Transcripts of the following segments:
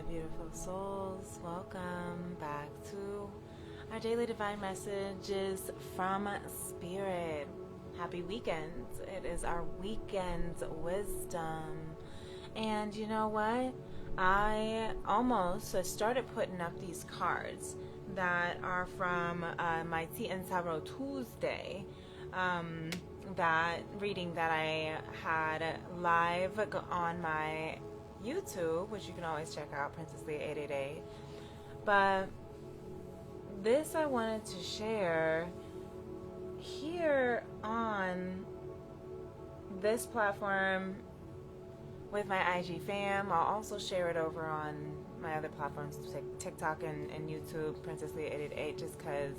beautiful souls. Welcome back to our daily divine messages from Spirit. Happy weekend. It is our weekend wisdom. And you know what? I almost started putting up these cards that are from my Tea and Tarot Tuesday. That reading that I had live on my YouTube, which you can always check out, Princess Leah 888. But this I wanted to share here on this platform with my IG fam. I'll also share it over on my other platforms, TikTok and YouTube, Princess Leah 888, just because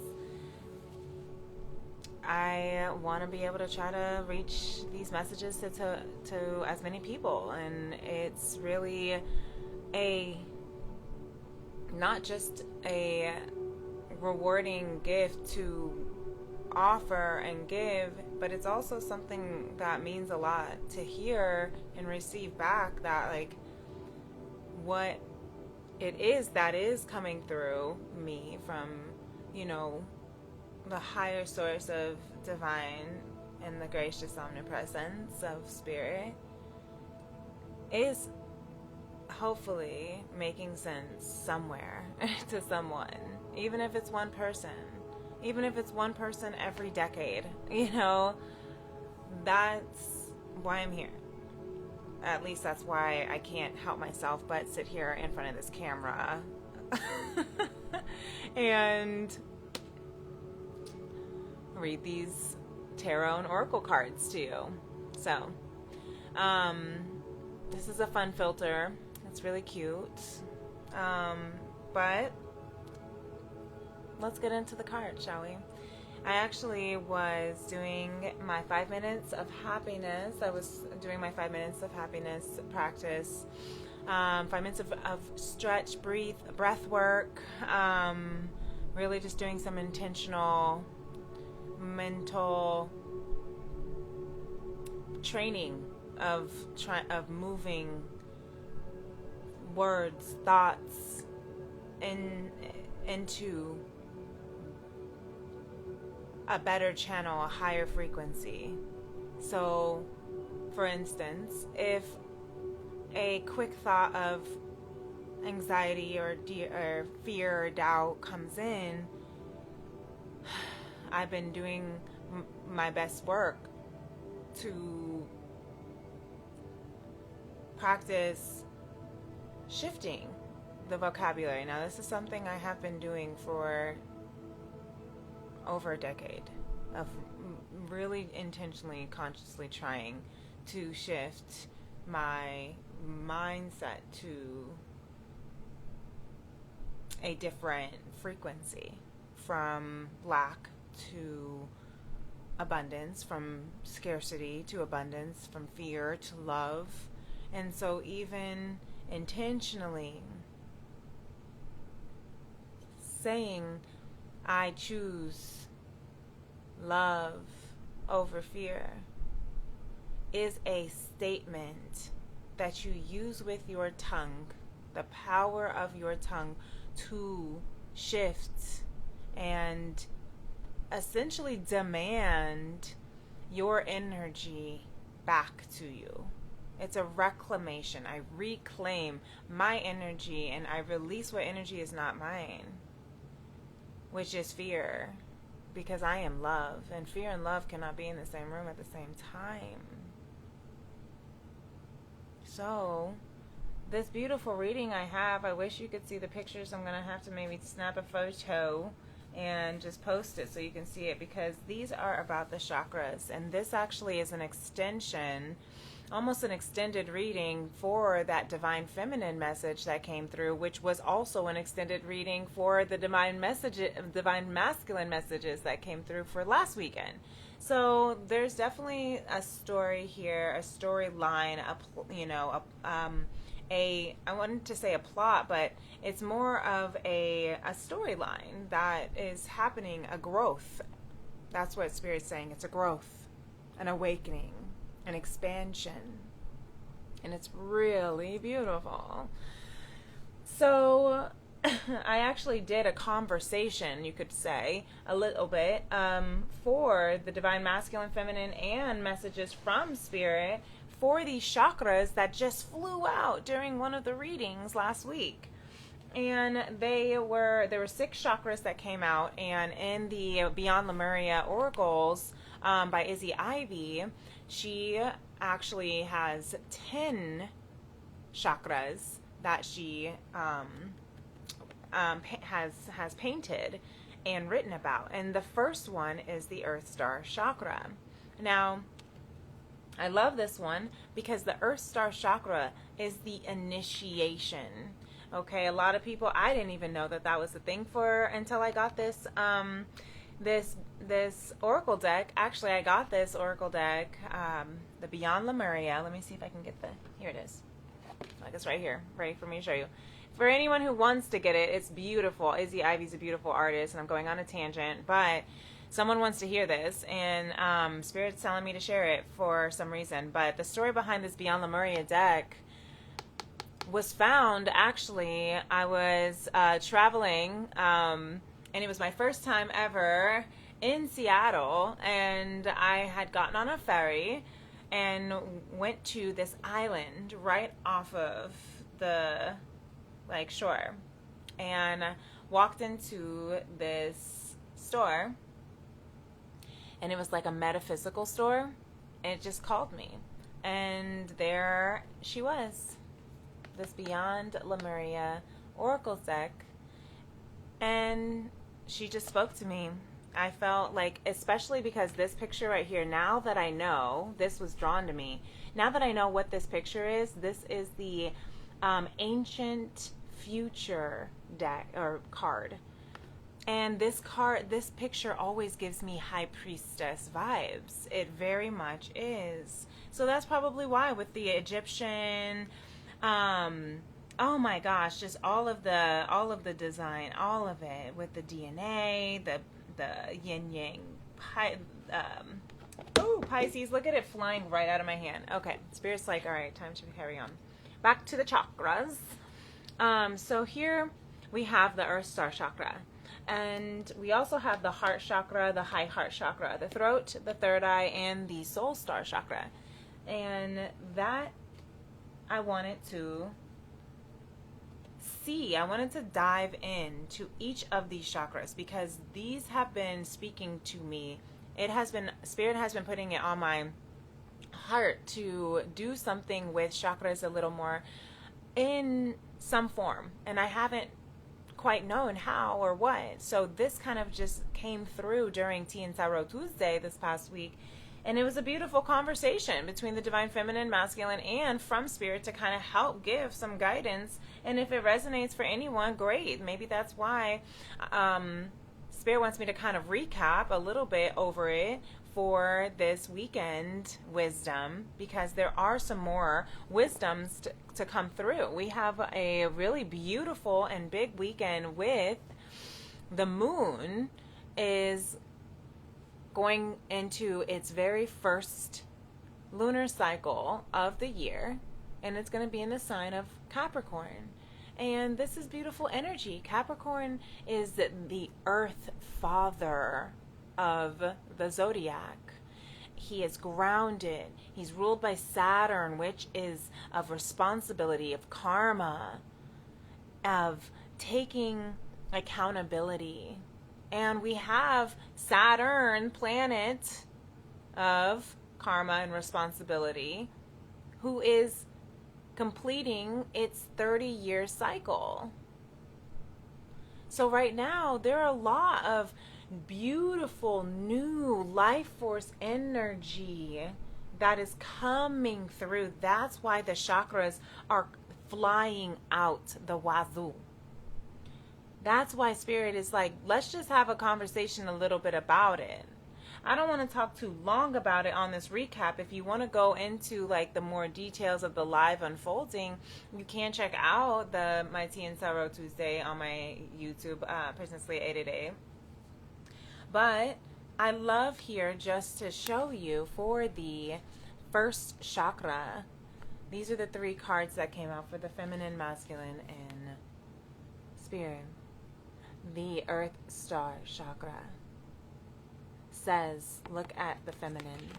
I want to be able to try to reach these messages to as many people. And it's really not just a rewarding gift to offer and give, but it's also something that means a lot to hear and receive back, that like what it is that is coming through me from, the higher source of divine and the gracious omnipresence of spirit is hopefully making sense somewhere to someone, even if it's one person, even if it's one person every decade. That's why I'm here. At least that's why I can't help myself but sit here in front of this camera and read these tarot and oracle cards to you. So this is a fun filter. It's really cute. But let's get into the cards, shall we? I actually was doing my 5 minutes of happiness. I was doing my 5 minutes of happiness practice. 5 minutes of stretch, breath work. Really just doing some intentional mental training of moving words, thoughts into a better channel, a higher frequency. So, for instance, if a quick thought of anxiety or fear or doubt comes in, I've been doing my best work to practice shifting the vocabulary. Now, this is something I have been doing for over a decade, of really intentionally, consciously trying to shift my mindset to a different frequency, from lack to abundance, from scarcity to abundance, from fear to love. And so even intentionally saying, I choose love over fear, is a statement that you use with your tongue, the power of your tongue to shift and essentially demand your energy back to you. It's a reclamation. I reclaim my energy and I release what energy is not mine, which is fear, because I am love, and fear and love cannot be in the same room at the same time. So this beautiful reading I have, I wish you could see the pictures. I'm going to have to maybe snap a photo and just post it so you can see it, because these are about the chakras, and this actually is an extension, almost an extended reading for that divine feminine message that came through, which was also an extended reading for the divine masculine messages that came through for last weekend. So there's definitely a story here, a storyline, I wanted to say a plot, but it's more of a storyline that is happening, a growth. That's what Spirit's saying. It's a growth, an awakening, an expansion. And it's really beautiful. So I actually did a conversation, you could say, a little bit, for the Divine Masculine, Feminine, and messages from Spirit for these chakras that just flew out during one of the readings last week. And there were 6 chakras that came out, and in the Beyond Lemuria Oracles by Izzy Ivy, she actually has 10 chakras that she has painted and written about. And the first one is the Earth Star Chakra. Now, I love this one because the Earth Star Chakra is the initiation. Okay, a lot of people, I didn't even know that that was a thing for until I got this this oracle deck. Actually, I got this oracle deck, the Beyond Lemuria. Let me see if I can get here it is. Like it's right here, ready for me to show you. For anyone who wants to get it, it's beautiful. Izzy Ivy's a beautiful artist, and I'm going on a tangent, but someone wants to hear this, and Spirit's telling me to share it for some reason. But the story behind this Beyond Lemuria deck was found, actually, I was traveling, and it was my first time ever in Seattle, and I had gotten on a ferry and went to this island right off of the shore, and walked into this store, and it was like a metaphysical store, and it just called me, and there she was, this Beyond Lemuria Oracle deck, and she just spoke to me. I felt like, especially because this picture right here, now that I know, this was drawn to me, now that I know what this picture is, this is the Ancient Future deck or card. And this picture always gives me High Priestess vibes. It very much is. So that's probably why with the Egyptian, oh my gosh, just all of the design, all of it with the DNA, the yin yang, Pisces, look at it flying right out of my hand. Okay, Spirit's like, all right, time to carry on. Back to the chakras. So here we have the Earth Star Chakra. And we also have the Heart Chakra, the High Heart Chakra, the Throat, the Third Eye, and the Soul Star Chakra. And that I wanted to see. I wanted to dive into each of these chakras because these have been speaking to me. Spirit has been putting it on my heart to do something with chakras a little more in some form, and I haven't quite known how or what. So this kind of just came through during Tea and Tarot Tuesday this past week, and it was a beautiful conversation between the Divine Feminine, Masculine, and from Spirit to kind of help give some guidance. And if it resonates for anyone, great. Maybe that's why Spirit wants me to kind of recap a little bit over it for this weekend wisdom, because there are some more wisdoms to come through. We have a really beautiful and big weekend with the moon is going into its very first lunar cycle of the year, and it's going to be in the sign of Capricorn. And this is beautiful energy. Capricorn is the earth father of the zodiac. He is grounded. He's ruled by Saturn, which is of responsibility, of karma, of taking accountability. And we have Saturn, planet of karma and responsibility, who is completing its 30-year cycle. So right now, there are a lot of beautiful new life force energy that is coming through. That's why the chakras are flying out the wazoo. That's why Spirit is like, let's just have a conversation a little bit about it. I don't want to talk too long about it on this recap. If you want to go into like the more details of the live unfolding, you can check out my Tea and Tarot Tuesday on my YouTube, Personally 888. But I love here just to show you for the first chakra. These are the 3 cards that came out for the feminine, masculine, and Spirit, the Earth Star chakra says, look at the feminine.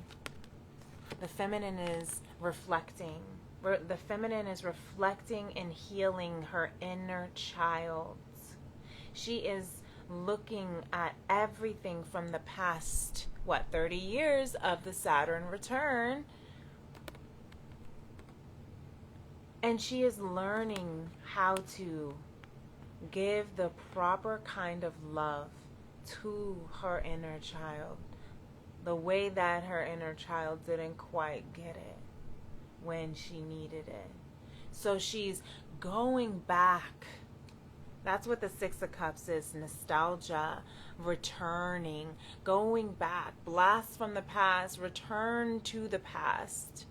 The feminine is reflecting. The feminine is reflecting and healing her inner child. She is looking at everything from the past, 30 years of the Saturn return. And she is learning how to give the proper kind of love to her inner child, the way that her inner child didn't quite get it when she needed it. So she's going back. That's what the Six of Cups is, nostalgia, returning, going back, blast from the past, return to the past,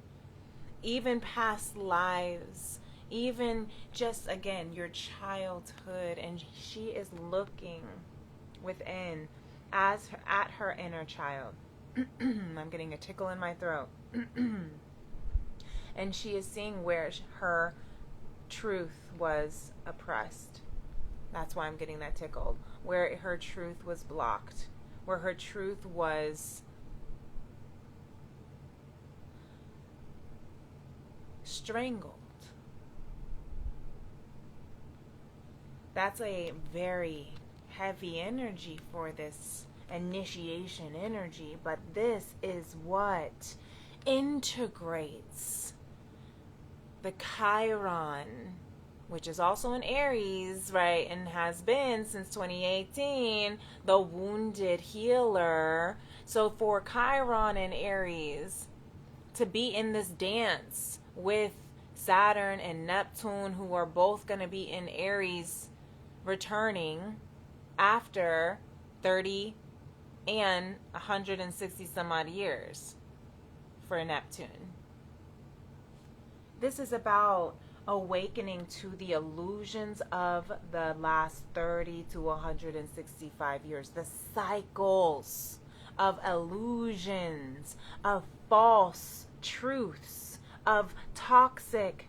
even past lives, even just, again, your childhood. And she is looking within at her inner child. I'm getting a tickle in my throat. And she is seeing where her truth was oppressed. That's why I'm getting that tickled. Where her truth was blocked. Where her truth was strangled. That's a very heavy energy for this initiation energy, but this is what integrates the Chiron, which is also in Aries, right, and has been since 2018, the wounded healer. So for Chiron and Aries to be in this dance with Saturn and Neptune, who are both going to be in Aries, returning after 30 and 160 some odd years for Neptune. This is about awakening to the illusions of the last 30 to 165 years, the cycles of illusions, of false truths, of toxic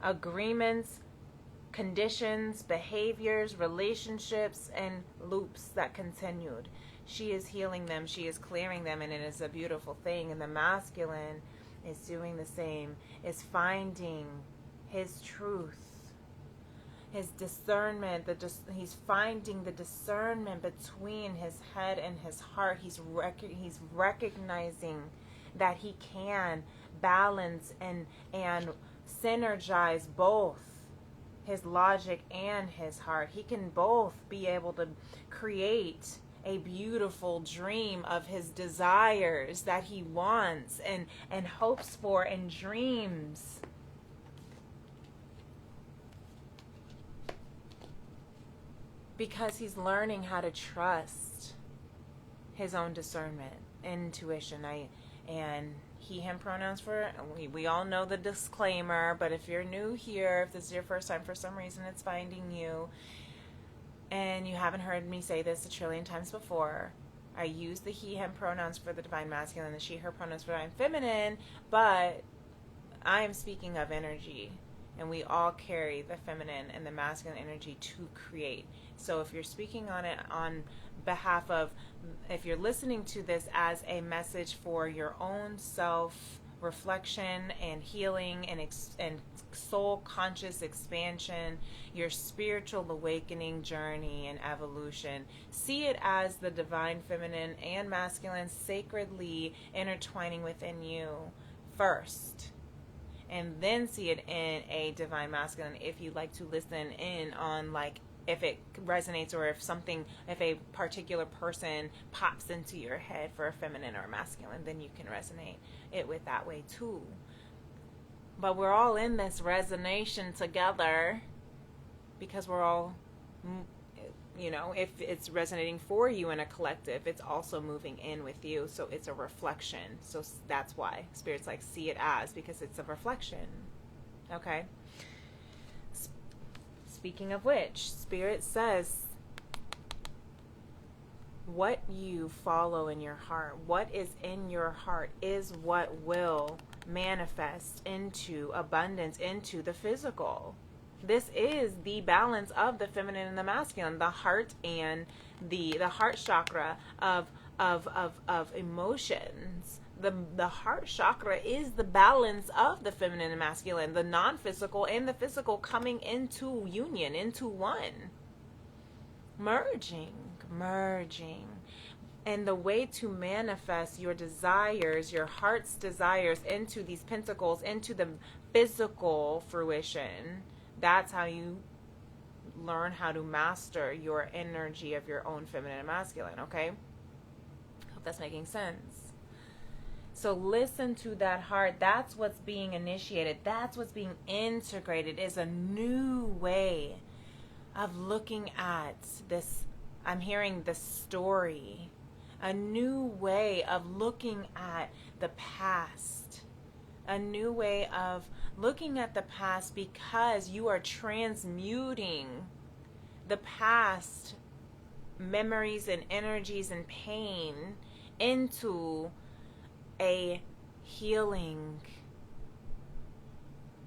agreements, conditions, behaviors, relationships, and loops that continued. She is healing them, she is clearing them, and it is a beautiful thing. And the masculine is doing the same, is finding his truth, his discernment. He's finding the discernment between his head and his heart. He's recognizing that he can balance and synergize both his logic and his heart. He can both be able to create a beautiful dream of his desires that he wants and hopes for and dreams. Because he's learning how to trust his own discernment, intuition. And he, him pronouns for, we all know the disclaimer, but if you're new here, if this is your first time, for some reason it's finding you, and you haven't heard me say this a trillion times before, I use the he, him pronouns for the divine masculine, the she, her pronouns for divine feminine, but I am speaking of energy, and we all carry the feminine and the masculine energy to create. So if you're speaking on it on behalf of, if you're listening to this as a message for your own self reflection and healing and soul conscious expansion, your spiritual awakening journey and evolution, see it as the divine feminine and masculine sacredly intertwining within you first, and then see it in a divine masculine if you'd like to listen in on, like, if it resonates, or if a particular person pops into your head for a feminine or a masculine, then you can resonate it with that way too. But we're all in this resonation together because we're all, if it's resonating for you in a collective, it's also moving in with you. So it's a reflection. So that's why Spirit's like, see it as, because it's a reflection. Okay? Speaking of which, Spirit says, what you follow in your heart, what is in your heart, is what will manifest into abundance, into the physical. This is the balance of the feminine and the masculine, the heart and the heart chakra of emotions. The heart chakra is the balance of the feminine and masculine, the non-physical and the physical coming into union, into one. Merging. And the way to manifest your desires, your heart's desires into these pentacles, into the physical fruition, that's how you learn how to master your energy of your own feminine and masculine, okay? Hope that's making sense. So listen to that heart. That's what's being initiated. That's what's being integrated, is a new way of looking at this. I'm hearing the story. A new way of looking at the past. A new way of looking at the past, because you are transmuting the past memories and energies and pain into a healing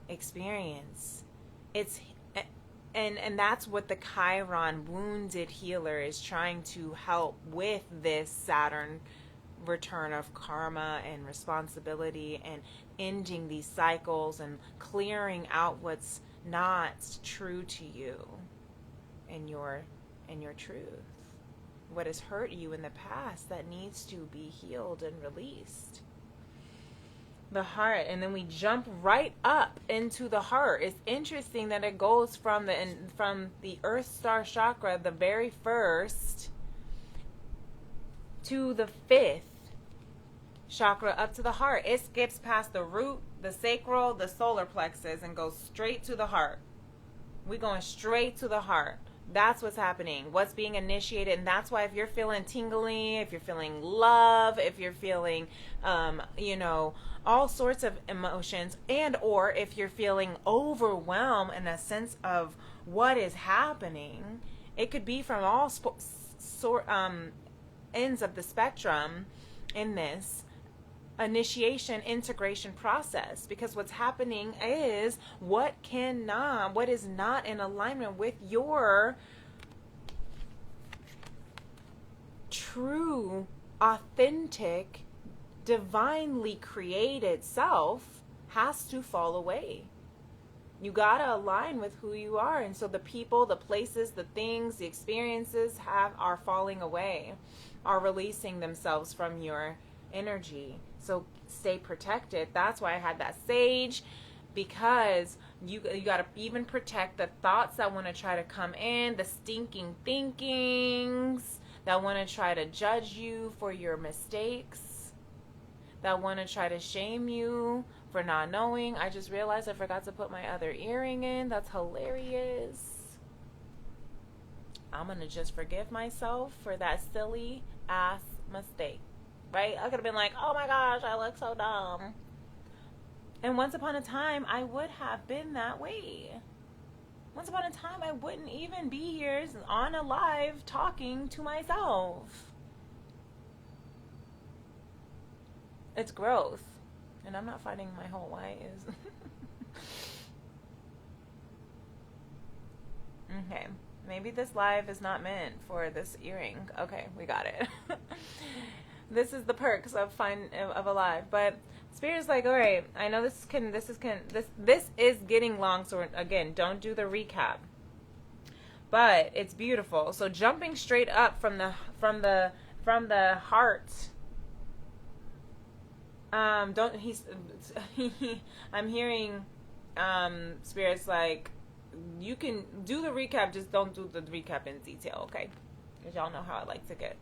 experience. And that's what the Chiron wounded healer is trying to help with, this Saturn return of karma and responsibility, and ending these cycles and clearing out what's not true to you and your truth. What has hurt you in the past that needs to be healed and released. The heart, and then we jump right up into the heart. It's interesting that it goes from the Earth Star chakra, the very first, to the fifth chakra, up to the heart. It skips past the root, the sacral, the solar plexus, and goes straight to the heart. We're going straight to the heart. That's what's happening, what's being initiated. And that's why if you're feeling tingly, if you're feeling love, if you're feeling, all sorts of emotions, and or if you're feeling overwhelmed in a sense of what is happening, it could be from all ends of the spectrum in this initiation integration process. Because what's happening is what is not in alignment with your true, authentic, divinely created self has to fall away. You gotta align with who you are. And so the people, the places, the things, the experiences are falling away, are releasing themselves from your energy. So stay protected. That's why I had that sage, because you got to even protect the thoughts that want to try to come in, the stinking thinkings that want to try to judge you for your mistakes, that want to try to shame you for not knowing. I just realized I forgot to put my other earring in. That's hilarious. I'm going to just forgive myself for that silly ass mistake. Right? I could have been like, oh my gosh, I look so dumb. And once upon a time, I would have been that way. Once upon a time, I wouldn't even be here on a live talking to myself. It's growth. And I'm not fighting my whole ways. Okay. Maybe this live is not meant for this earring. Okay, we got it. This is the perks of a live. But Spirit's like, all right, I know this is getting long, so again, don't do the recap. But it's beautiful. So jumping straight up from the heart. I'm hearing Spirit's like, you can do the recap, just don't do the recap in detail, okay? Because y'all know how I like to get.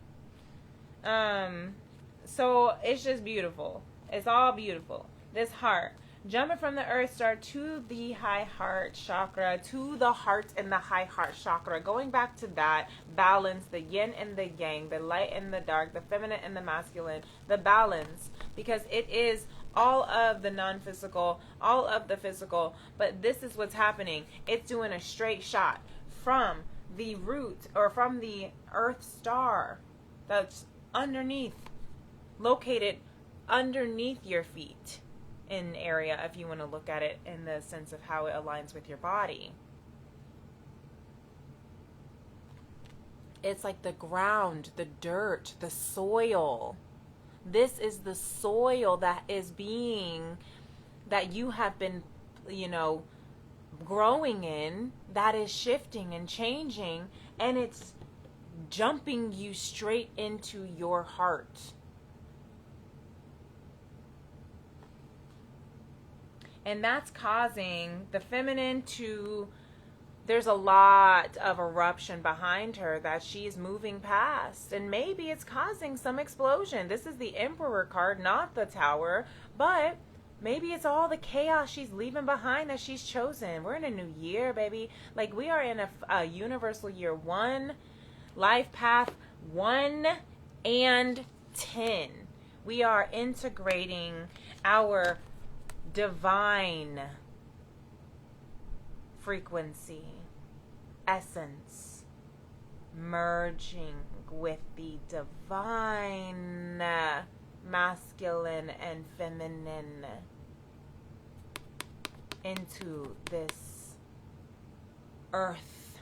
So it's just beautiful. It's all beautiful. This heart, jumping from the earth star to the high heart chakra, to the heart and the high heart chakra, going back to that balance, the yin and the yang, the light and the dark, the feminine and the masculine, the balance, because it is all of the non-physical, all of the physical, but this is what's happening. It's doing a straight shot from the root, or from the earth star that's underneath, located underneath your feet in area, if you want to look at it in the sense of how it aligns with your body. It's like the ground, the dirt, the soil. This is the soil that you have been, growing in, that is shifting and changing, and it's jumping you straight into your heart. And that's causing the feminine to, there's a lot of eruption behind her that she's moving past. And maybe it's causing some explosion. This is the Emperor card, not the Tower. But maybe it's all the chaos she's leaving behind that she's chosen. We're in a new year, baby. Like, we are in a universal year 1, life path 1 and 10. We are integrating our divine frequency, essence, merging with the divine masculine and feminine into this earth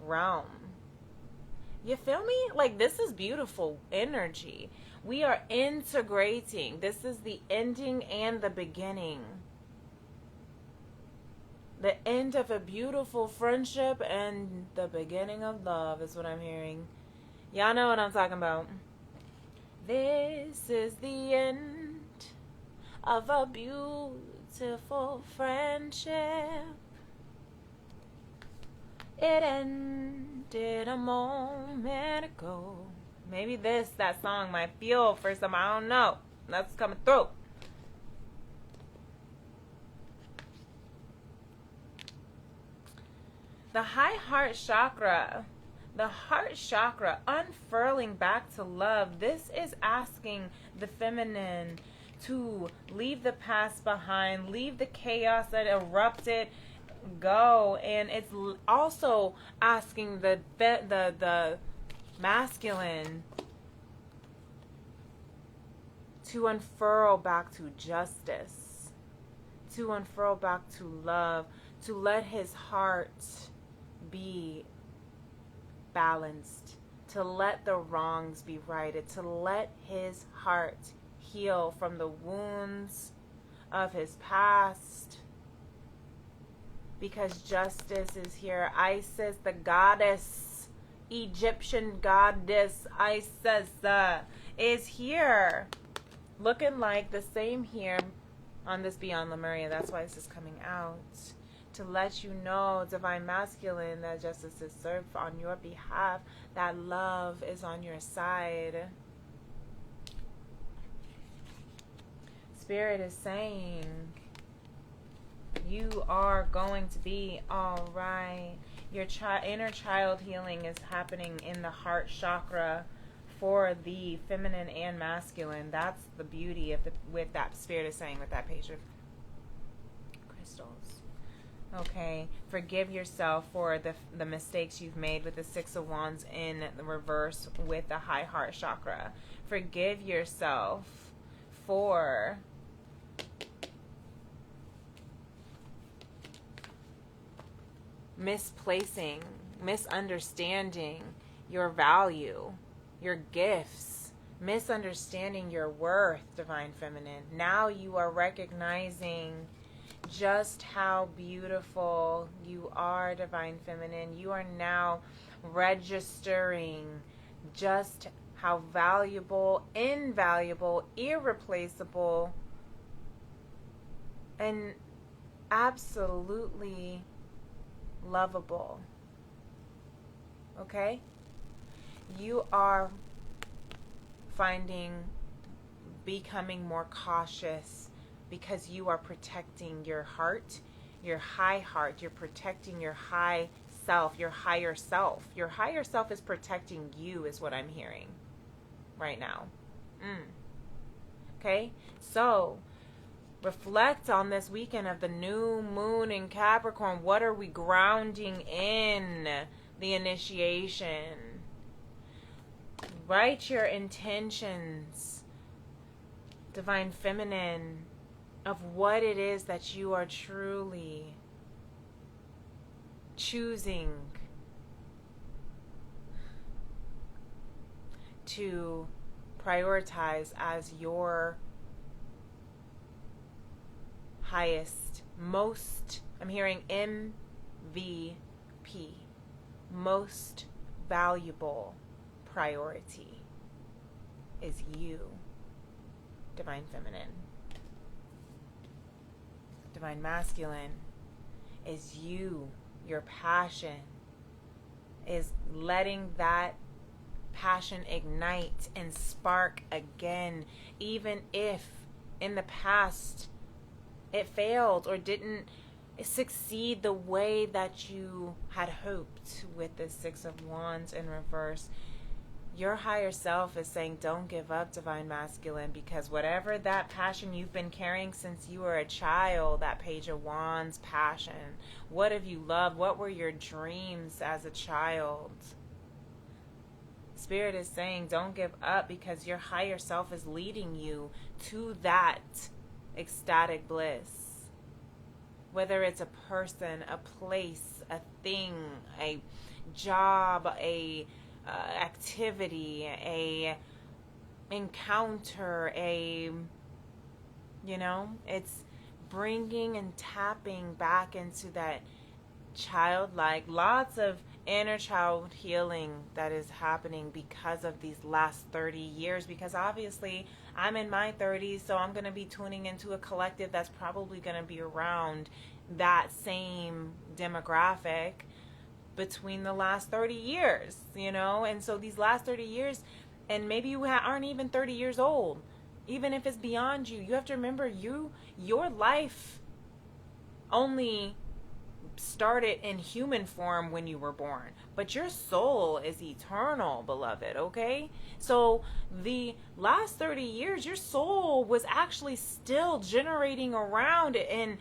realm. You feel me? Like, this is beautiful energy. We are integrating. This is the ending and the beginning. The end of a beautiful friendship and the beginning of love is what I'm hearing. Y'all know what I'm talking about. This is the end of a beautiful friendship. It ended a moment ago. Maybe that song might feel for some, I don't know. That's coming through. The high heart chakra. The heart chakra, unfurling back to love. This is asking the feminine to leave the past behind, leave the chaos that erupted, go. And it's also asking the masculine to unfurl back to justice, to unfurl back to love, to let his heart be balanced, to let the wrongs be righted, to let his heart heal from the wounds of his past, because justice is here. Isis, the goddess, Egyptian goddess Isis is here, looking like the same here on this Beyond Lemuria. That's why this is coming out, to let you know, divine masculine, that justice is served on your behalf, that love is on your side. Spirit is saying you are going to be all right. Your inner child healing is happening in the heart chakra for the feminine and masculine. That's the beauty of with that Spirit is saying with that page of crystals. Okay, forgive yourself for the mistakes you've made with the Six of Wands in the reverse with the high heart chakra. Forgive yourself for misplacing, misunderstanding your value, your gifts, misunderstanding your worth, divine feminine. Now you are recognizing just how beautiful you are, divine feminine. You are now registering just how valuable, invaluable, irreplaceable, and absolutely lovable. Okay? You are becoming more cautious because you are protecting your heart, your high heart. You're protecting your high self, your higher self. Your higher self is protecting you, is what I'm hearing right now. Okay? So, reflect on this weekend of the new moon in Capricorn. What are we grounding in? The initiation. Write your intentions, divine feminine, of what it is that you are truly choosing to prioritize as your highest, most, I'm hearing MVP, most valuable priority is you, Divine Feminine. Divine Masculine is you, your passion, is letting that passion ignite and spark again, even if in the past it failed or didn't succeed the way that you had hoped with the Six of Wands in reverse. Your higher self is saying, don't give up, Divine Masculine, because whatever that passion you've been carrying since you were a child, that Page of Wands passion, what have you loved? What were your dreams as a child? Spirit is saying, don't give up, because your higher self is leading you to that ecstatic bliss. Whether it's a person, a place, a thing, a job, a activity, a encounter, it's bringing and tapping back into that childlike, lots of inner child healing that is happening because of these last 30 years, because obviously I'm in my 30s, so I'm going to be tuning into a collective that's probably going to be around that same demographic between the last 30 years, and so these last 30 years, and maybe you aren't even 30 years old, even if it's beyond you have to remember your life only started in human form when you were born, but your soul is eternal, beloved. Okay, so the last 30 years your soul was actually still generating around, and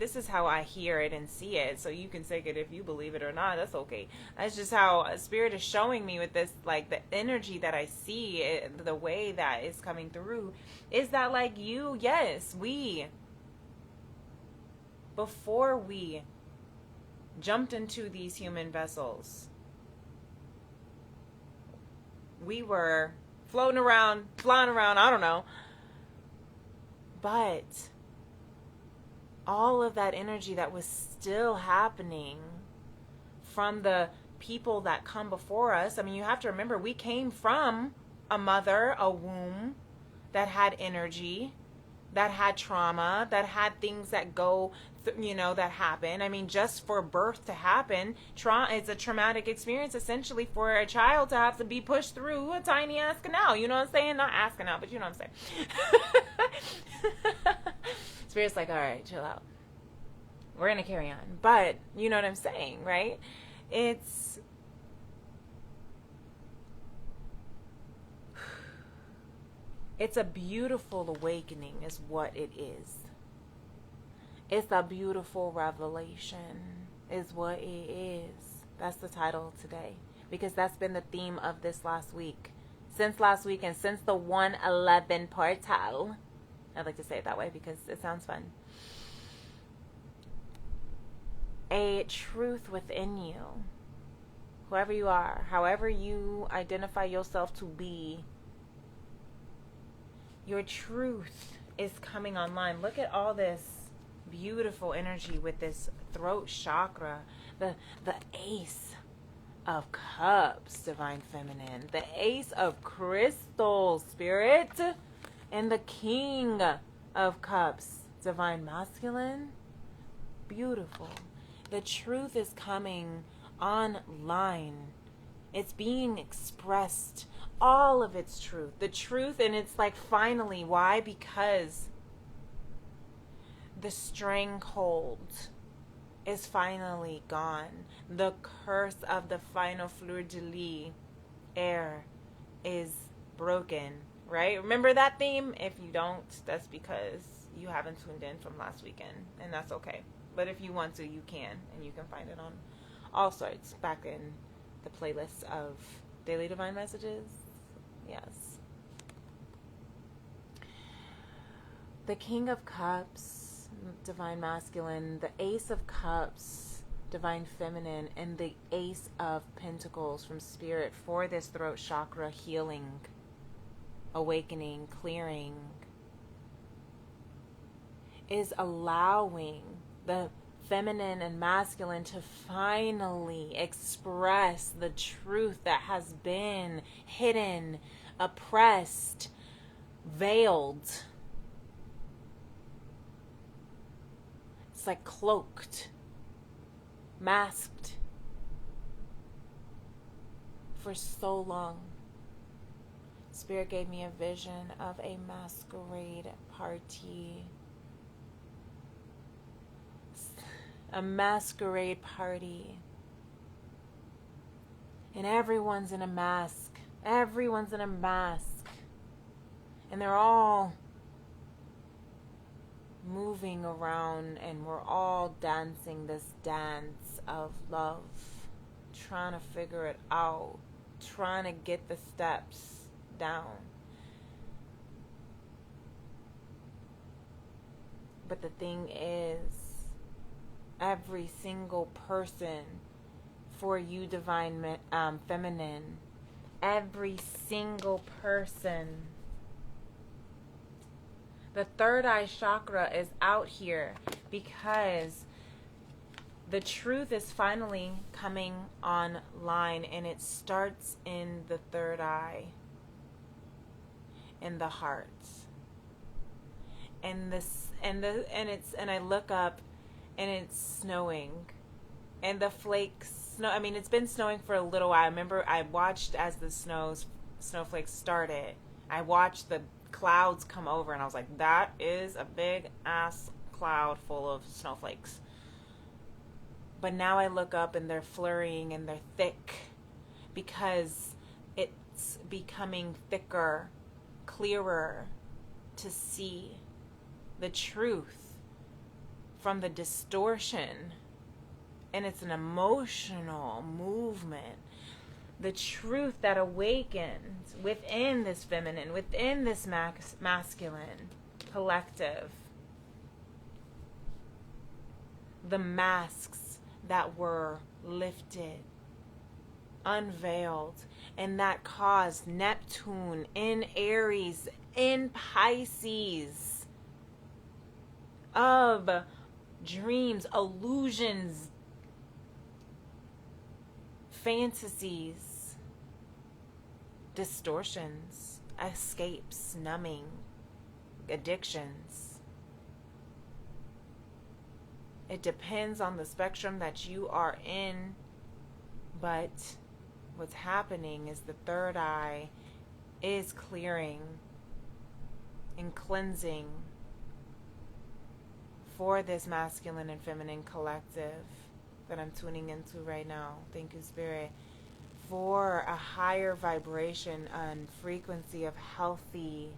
this is how I hear it and see it, so you can take it if you believe it or not. That's okay. That's just how Spirit is showing me with this, like the energy that I see, the way that is coming through is that, like, before we jumped into these human vessels, we were floating around, flying around, I don't know. But all of that energy that was still happening from the people that come before us, I mean, you have to remember, we came from a mother, a womb that had energy, that had trauma, that had things that that happen. I mean, just for birth to happen, it's a traumatic experience, essentially, for a child to have to be pushed through a tiny ass canal. You know what I'm saying? Not ass canal, but you know what I'm saying. Spirit's like, all right, chill out. We're going to carry on. But you know what I'm saying, right? It's a beautiful awakening is what it is. It's a beautiful revelation is what it is. That's the title today, because that's been the theme of this last week. Since last week and since the 111 portal. I'd like to say it that way because it sounds fun. A truth within you. Whoever you are, however you identify yourself to be, your truth is coming online. Look at all this beautiful energy with this throat chakra, the Ace of Cups, Divine Feminine, the Ace of Crystals, Spirit, and the King of Cups, Divine Masculine. Beautiful. The truth is coming online. It's being expressed, all of its truth. The truth, and it's like, finally. Why? Because the stranglehold is finally gone. The curse of the final fleur-de-lis, air, is broken, right? Remember that theme? If you don't, that's because you haven't tuned in from last weekend, and that's okay. But if you want to, you can, and you can find it on all sorts back in the playlist of Daily Divine Messages. Yes. The King of Cups, Divine Masculine, the Ace of Cups, Divine Feminine, and the Ace of Pentacles from Spirit for this throat chakra healing, awakening, clearing, is allowing the feminine and masculine to finally express the truth that has been hidden, oppressed, veiled. It's like cloaked, masked for so long. Spirit gave me a vision of a masquerade party. A masquerade party. And everyone's in a mask. Everyone's in a mask. And they're all moving around, and we're all dancing this dance of love, trying to figure it out, trying to get the steps down. But the thing is, every single person, for you Divine Feminine, every single person, the third eye chakra is out here because the truth is finally coming online, and it starts in the third eye, in the heart. And I look up, and it's snowing, and the flakes snow. I mean, it's been snowing for a little while. I remember I watched as the snowflakes started. I watched the clouds come over, and I was like, that is a big ass cloud full of snowflakes. But now I look up, and they're flurrying, and they're thick because it's becoming thicker, clearer to see the truth from the distortion. And it's an emotional movement. The truth that awakens within this feminine, within this masculine collective. The masks that were lifted, unveiled, and that caused Neptune in Aries, in Pisces, of dreams, illusions, fantasies, distortions, escapes, numbing, addictions. It depends on the spectrum that you are in, but what's happening is the third eye is clearing and cleansing for this masculine and feminine collective that I'm tuning into right now. Thank you, Spirit, for a higher vibration and frequency of healthy,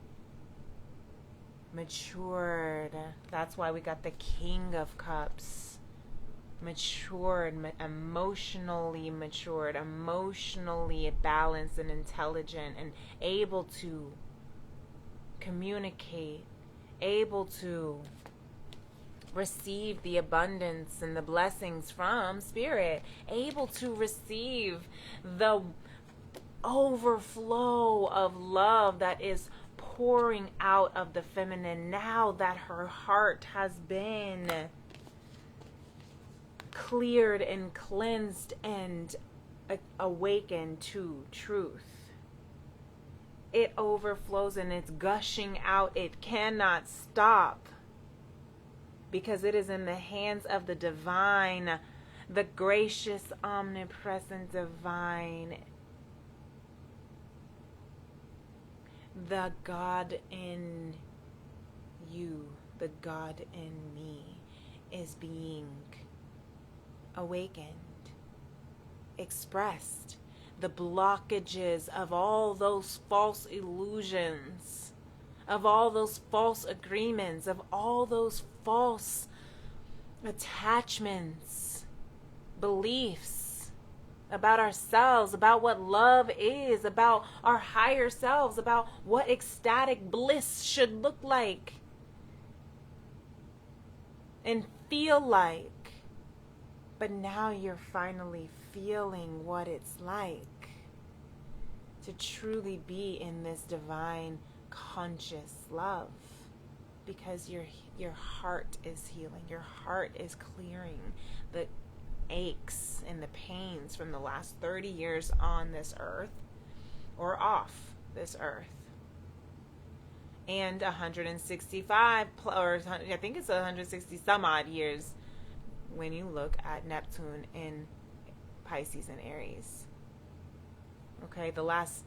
matured. That's why we got the King of Cups. Matured, emotionally matured, emotionally balanced and intelligent, and able to communicate, able to receive the abundance and the blessings from Spirit, able to receive the overflow of love that is pouring out of the feminine now that her heart has been cleared and cleansed and awakened to truth. It overflows and it's gushing out. It cannot stop because it is in the hands of the divine, the gracious, omnipresent divine. The God in you, the God in me, is being awakened, expressed. The blockages of all those false illusions, of all those false agreements, of all those false attachments, beliefs about ourselves, about what love is, about our higher selves, about what ecstatic bliss should look like and feel like. But now you're finally feeling what it's like to truly be in this divine conscious love, because your heart is healing. Your heart is clearing the aches and the pains from the last 30 years on this earth or off this earth. And 165, or I think it's 160 some odd years when you look at Neptune in Pisces and Aries. Okay, the last,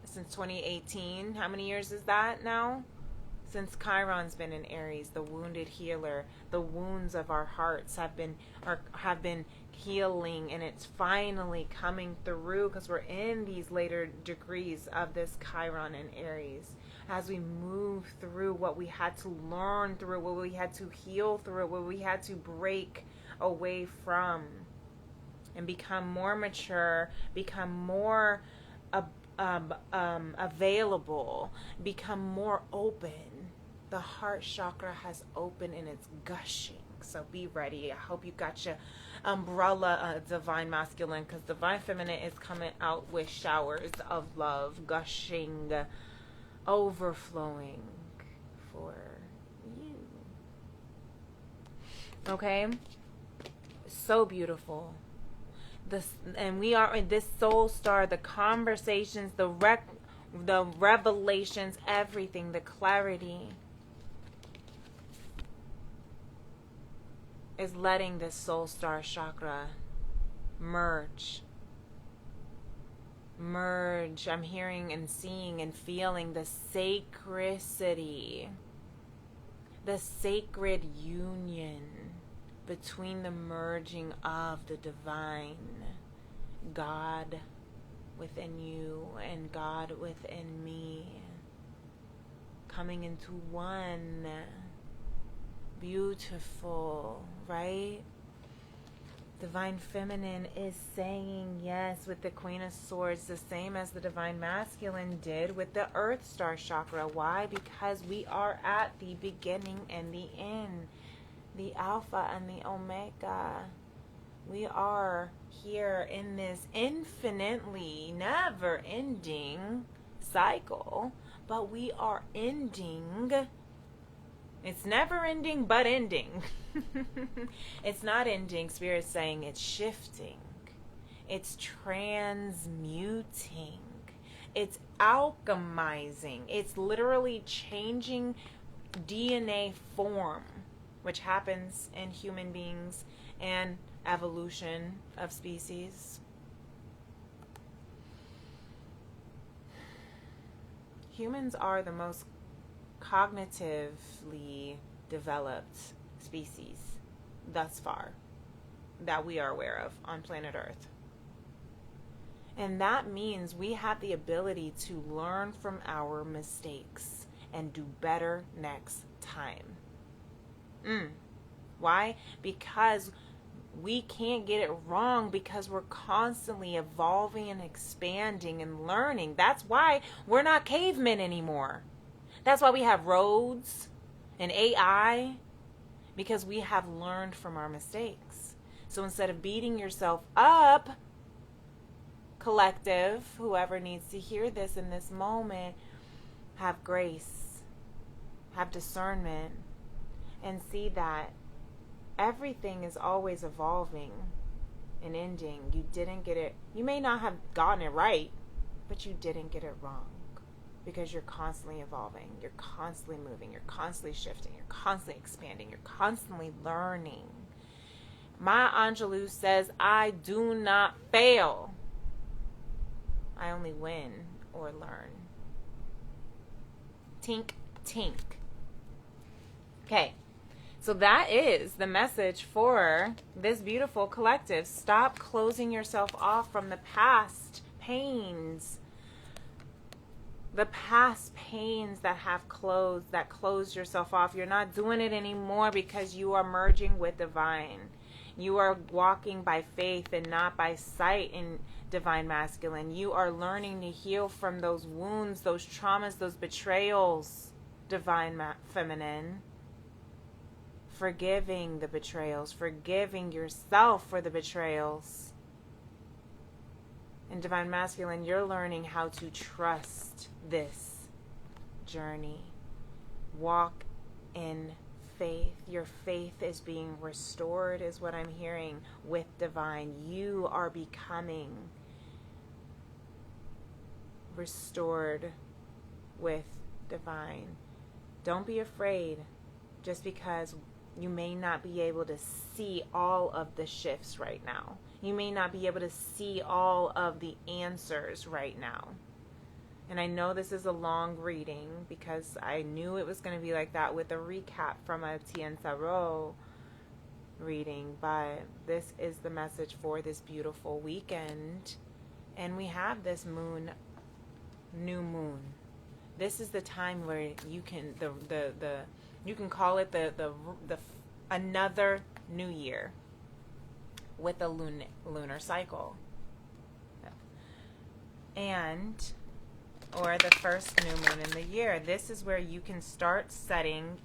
since 2018, how many years is that now? Since Chiron's been in Aries, the wounded healer, the wounds of our hearts have been healing, and it's finally coming through because we're in these later degrees of this Chiron in Aries. As we move through what we had to learn through, what we had to heal through, what we had to break away from, and become more mature, become more available, become more open. The heart chakra has opened and it's gushing. So be ready. I hope you got your umbrella, divine masculine, because divine feminine is coming out with showers of love, gushing, overflowing for you. Okay? So beautiful. And we are in this soul star, the conversations, the revelations, everything, the clarity is letting this soul star chakra merge. I'm hearing and seeing and feeling the sacredity, the sacred union between the merging of the divine, God within you and God within me, coming into one. Beautiful, right? Divine feminine is saying yes with the Queen of Swords, the same as the divine masculine did with the Earth Star chakra. Why? Because we are at the beginning and the end, the Alpha and the Omega. We are here in this infinitely never-ending cycle, but we are ending. It's never ending, but ending. It's not ending. Spirit's saying it's shifting. It's transmuting. It's alchemizing. It's literally changing DNA form, which happens in human beings and evolution of species. Humans are the most cognitively developed species thus far that we are aware of on planet Earth. And that means we have the ability to learn from our mistakes and do better next time. Why? Because we can't get it wrong, because we're constantly evolving and expanding and learning. That's why we're not cavemen anymore. That's why we have roads and AI, because we have learned from our mistakes. So instead of beating yourself up, collective, whoever needs to hear this in this moment, have grace, have discernment, and see that everything is always evolving and ending. You didn't get it. You may not have gotten it right, but you didn't get it wrong. Because you're constantly evolving, you're constantly moving, you're constantly shifting, you're constantly expanding, you're constantly learning. Maya Angelou says, I do not fail. I only win or learn. Tink, tink. Okay, so that is the message for this beautiful collective. Stop closing yourself off from the past pains. The past pains that closed yourself off. You're not doing it anymore because you are merging with divine. You are walking by faith and not by sight in divine masculine. You are learning to heal from those wounds, those traumas, those betrayals, divine feminine. forgiving the betrayals, forgiving yourself for the betrayals. In Divine Masculine, you're learning how to trust this journey. Walk in faith. Your faith is being restored, is what I'm hearing with Divine. You are becoming restored with Divine. Don't be afraid just because you may not be able to see all of the shifts right now. You may not be able to see all of the answers right now. And I know this is a long reading because I knew it was going to be like that with a recap from a Tien Tarot reading, but this is the message for this beautiful weekend. And we have this moon, new moon. This is the time where you can you can call it the another new year with a lunar cycle, or the first new moon in the year. This is where you can start setting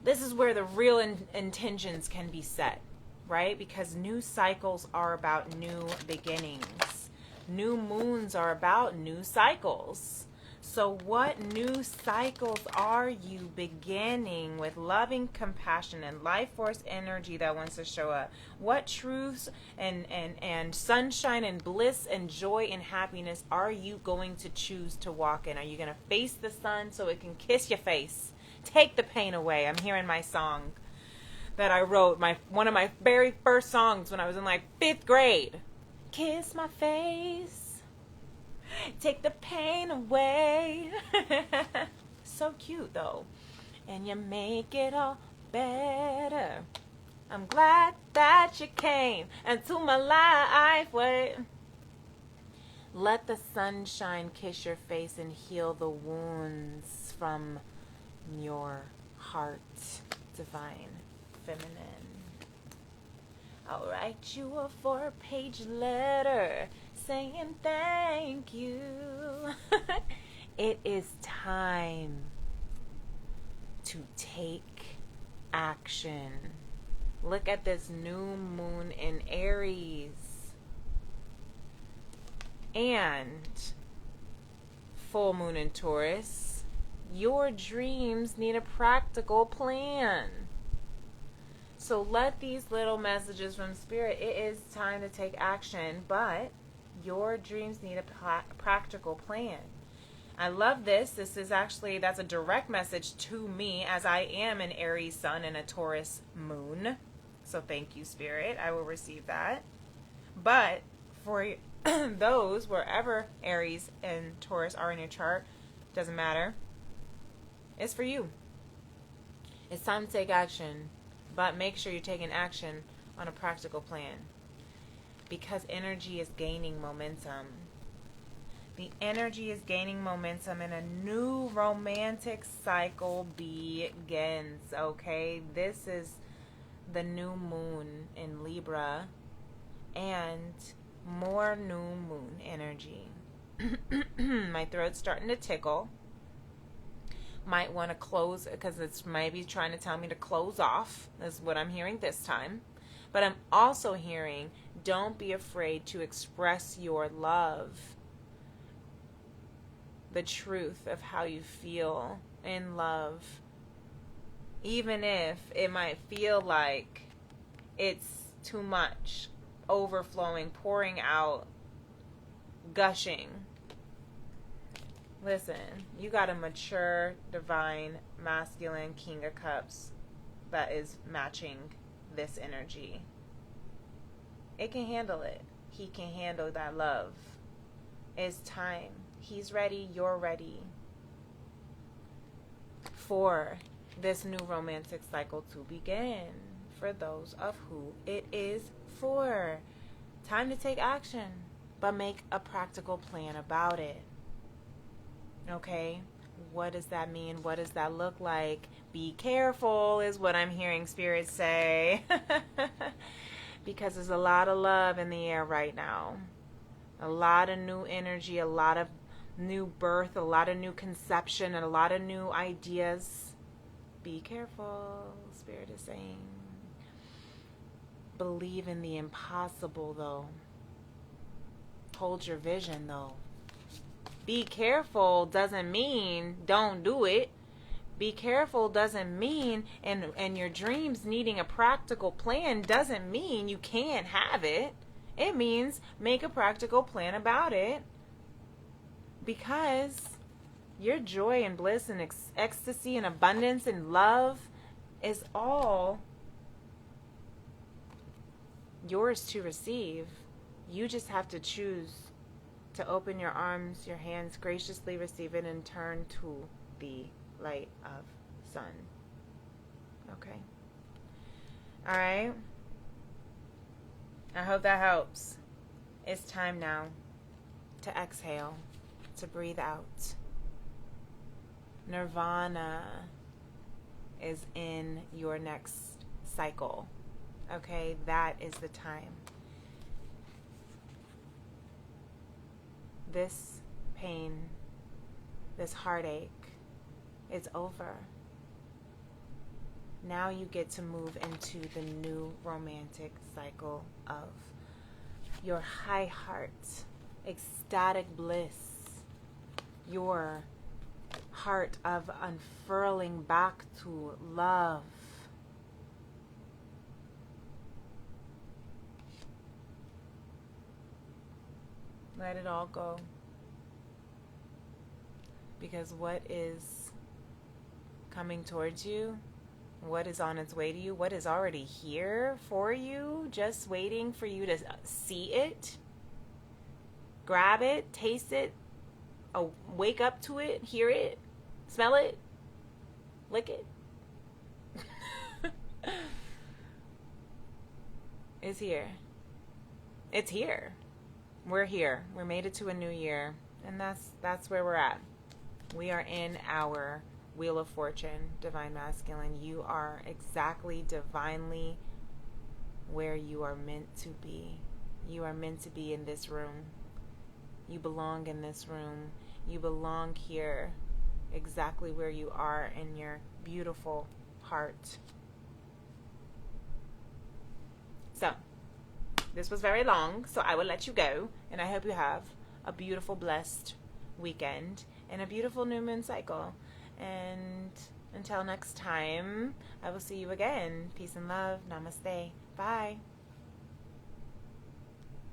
this is where the real intentions can be set, right? Because new cycles are about new beginnings. New moons are about new cycles. So what new cycles are you beginning with loving compassion and life force energy that wants to show up? What truths and sunshine and bliss and joy and happiness are you going to choose to walk in? Are you going to face the sun so it can kiss your face? Take the pain away. I'm hearing my song that I wrote, one of my very first songs when I was in like 5th grade. Kiss my face. Take the pain away. So cute though. And you make it all better. I'm glad that you came into my life. Wait. Let the sunshine kiss your face and heal the wounds from your heart, Divine Feminine. I'll write you a 4-page letter saying thank you. It is time to take action. Look at this new moon in Aries and full moon in Taurus. Your dreams need a practical plan. So let these little messages from Spirit, it is time to take action, but your dreams need a practical plan. I love this. This is actually, that's a direct message to me as I am an Aries sun and a Taurus moon. So thank you, Spirit. I will receive that. But for those, wherever Aries and Taurus are in your chart, doesn't matter. It's for you. It's time to take action. But make sure you're taking action on a practical plan. Because energy is gaining momentum. The energy is gaining momentum and a new romantic cycle begins, okay? This is the new moon in Libra and more new moon energy. My throat's starting to tickle. Might want to close because it's maybe trying to tell me to close off. That's what I'm hearing this time. But I'm also hearing, don't be afraid to express your love. The truth of how you feel in love. Even if it might feel like it's too much, overflowing, pouring out, gushing. Listen, you got a mature, divine, masculine King of Cups that is matching this energy. It can handle it. He can handle that love. It's time. He's ready. You're ready for this new romantic cycle to begin. For those of who it is for. Time to take action, but make a practical plan about it. Okay, what does that mean? What does that look like? Be careful is what I'm hearing Spirit say. Because there's a lot of love in the air right now. A lot of new energy, a lot of new birth, a lot of new conception, and a lot of new ideas. Be careful, Spirit is saying. Believe in the impossible, though. Hold your vision, though. Be careful doesn't mean don't do it. Be careful doesn't mean, and your dreams needing a practical plan doesn't mean you can't have it. It means make a practical plan about it. Because your joy and bliss and ecstasy and abundance and love is all yours to receive. You just have to choose to open your arms, your hands, graciously receive it, and turn to the light of sun. Okay. All right. I hope that helps. It's time now to exhale, to breathe out. Nirvana is in your next cycle. Okay, that is the time. This pain, this heartache, is over. Now you get to move into the new romantic cycle of your high heart, ecstatic bliss, your heart of unfurling back to love. Let it all go. Because what is coming towards you, what is on its way to you, what is already here for you, just waiting for you to see it, grab it, taste it, wake up to it, hear it, smell it, lick it. It's here. It's here. We're here. We're made it to a new year. And that's where we're at. We are in our Wheel of Fortune, Divine Masculine. You are exactly divinely where you are meant to be. You are meant to be in this room. You belong in this room. You belong here, exactly where you are in your beautiful heart. So, this was very long, so I will let you go. And I hope you have a beautiful, blessed weekend and a beautiful new moon cycle. And until next time, I will see you again. Peace and love. Namaste. Bye.